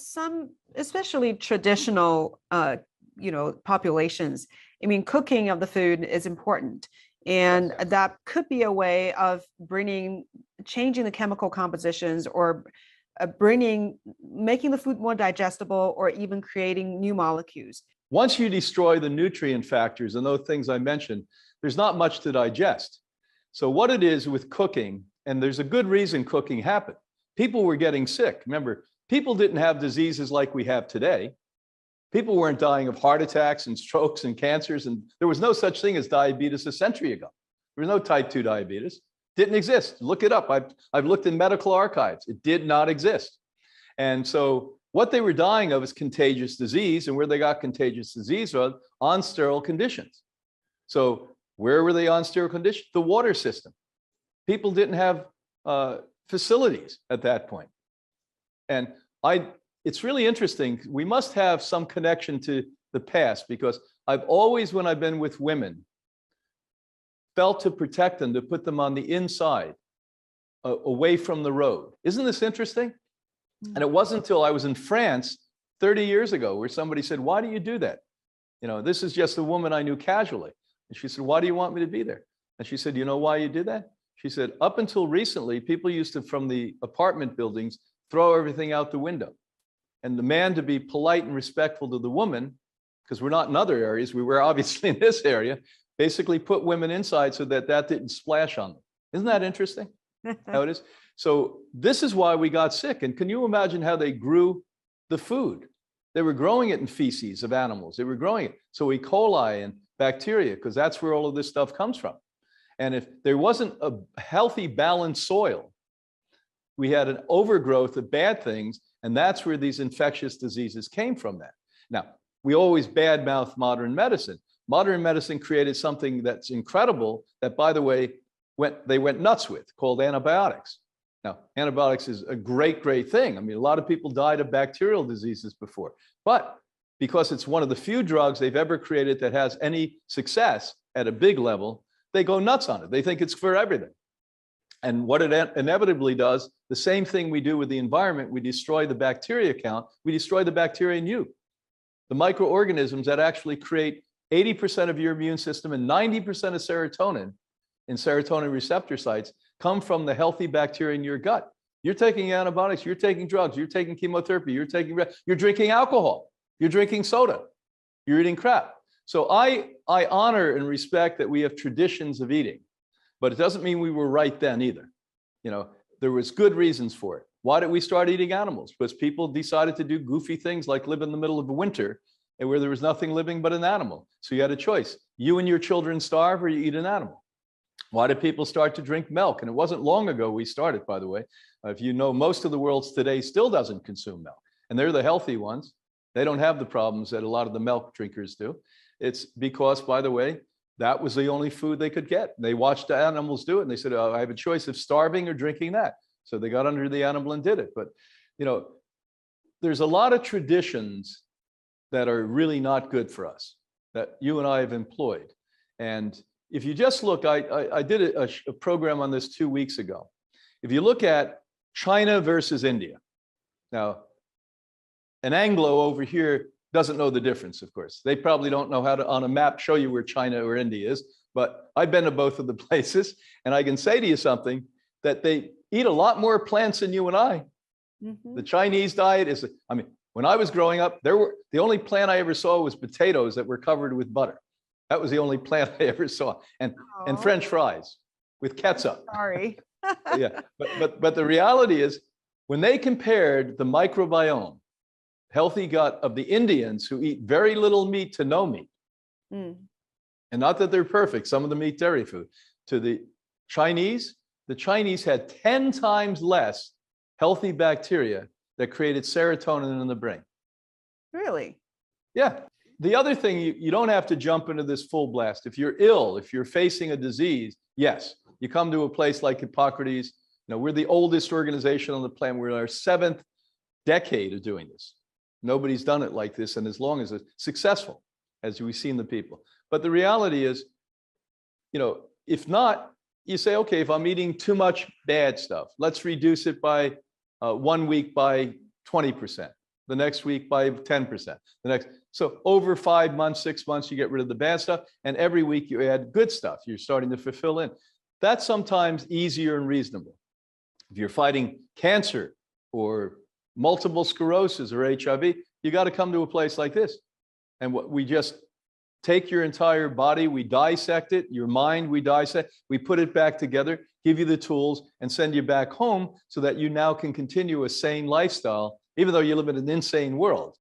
some, especially traditional, populations, I mean, cooking of the food is important. And Yes. that could be a way of changing the chemical compositions or making the food more digestible or even creating new molecules. Once you destroy the nutrient factors and those things I mentioned, there's not much to digest. So what it is with cooking, and there's a good reason cooking happened. People were getting sick. Remember, people didn't have diseases like we have today. People weren't dying of heart attacks and strokes and cancers, and there was no such thing as diabetes a century ago. There was no type 2 diabetes. Didn't exist. Look it up. I've looked in medical archives. It did not exist. And so what they were dying of is contagious disease, and where they got contagious disease was on sterile conditions. So where were they on sterile conditions? The water system. People didn't have facilities at that point. And it's really interesting. We must have some connection to the past, because I've always, when I've been with women, felt to protect them, to put them on the inside, away from the road. Isn't this interesting? And it wasn't until I was in France 30 years ago where somebody said, "Why do you do that?" This is just a woman I knew casually. And she said, "Why do you want me to be there?" And she said, "You know why you did that?" She said, "Up until recently, people used to, from the apartment buildings, throw everything out the window. And the man, to be polite and respectful to the woman, because we're not in other areas, we were obviously in this area, basically put women inside so that didn't splash on them." Isn't that interesting how it is? So this is why we got sick. And can you imagine how they grew the food? They were growing it in feces of animals. They were growing it. So E. coli and bacteria, because that's where all of this stuff comes from. And if there wasn't a healthy, balanced soil, we had an overgrowth of bad things. And that's where these infectious diseases came from that. Now, we always badmouth modern medicine. Modern medicine created something that's incredible that, by the way, they went nuts with, called antibiotics. Now, antibiotics is a great, great thing. I mean, a lot of people died of bacterial diseases before, but because it's one of the few drugs they've ever created that has any success at a big level, they go nuts on it. They think it's for everything. And what it inevitably does, the same thing we do with the environment, we destroy the bacteria count, we destroy the bacteria in you. The microorganisms that actually create 80% of your immune system and 90% of serotonin in serotonin receptor sites come from the healthy bacteria in your gut. You're taking antibiotics, you're taking drugs, you're taking chemotherapy, you're drinking alcohol, you're drinking soda, you're eating crap. So I honor and respect that we have traditions of eating, but it doesn't mean we were right then either. There was good reasons for it. Why did we start eating animals? Because people decided to do goofy things like live in the middle of the winter and where there was nothing living but an animal. So you had a choice. You and your children starve or you eat an animal. Why did people start to drink milk? And it wasn't long ago we started, by the way. If you know, most of the world today still doesn't consume milk. And they're the healthy ones. They don't have the problems that a lot of the milk drinkers do. It's because, by the way, that was the only food they could get. They watched the animals do it and they said, "Oh, I have a choice of starving or drinking that." So they got under the animal and did it. But, there's a lot of traditions that are really not good for us that you and I have employed. And if you just look, I did a program on this 2 weeks ago. If you look at China versus India, now, an Anglo over here doesn't know the difference, of course. They probably don't know how to, on a map, show you where China or India is, but I've been to both of the places, and I can say to you something, that they eat a lot more plants than you and I. Mm-hmm. The Chinese diet is, when I was growing up, the only plant I ever saw was potatoes that were covered with butter. That was the only plant I ever saw, and French fries with ketchup. Sorry. Yeah, but the reality is, when they compared the microbiome, healthy gut of the Indians who eat very little meat to no meat, and not that they're perfect, some of them eat dairy food, to the Chinese had 10 times less healthy bacteria that created serotonin in the brain. Really? Yeah. The other thing, you don't have to jump into this full blast. If you're ill, if you're facing a disease, yes, you come to a place like Hippocrates. We're the oldest organization on the planet. We're in our 7th decade of doing this. Nobody's done it like this, and as long as it's successful, as we've seen the people. But the reality is, if not, you say, okay, if I'm eating too much bad stuff, let's reduce it by 1 week by 20%. the next week by 10%, the next. So over 5 months, 6 months, you get rid of the bad stuff. And every week you add good stuff. You're starting to fulfill in. That's sometimes easier and reasonable. If you're fighting cancer or multiple sclerosis or HIV, you got to come to a place like this. And what we just take your entire body, we dissect it, your mind, we dissect, we put it back together, give you the tools, and send you back home so that you now can continue a sane lifestyle, even though you live in an insane world.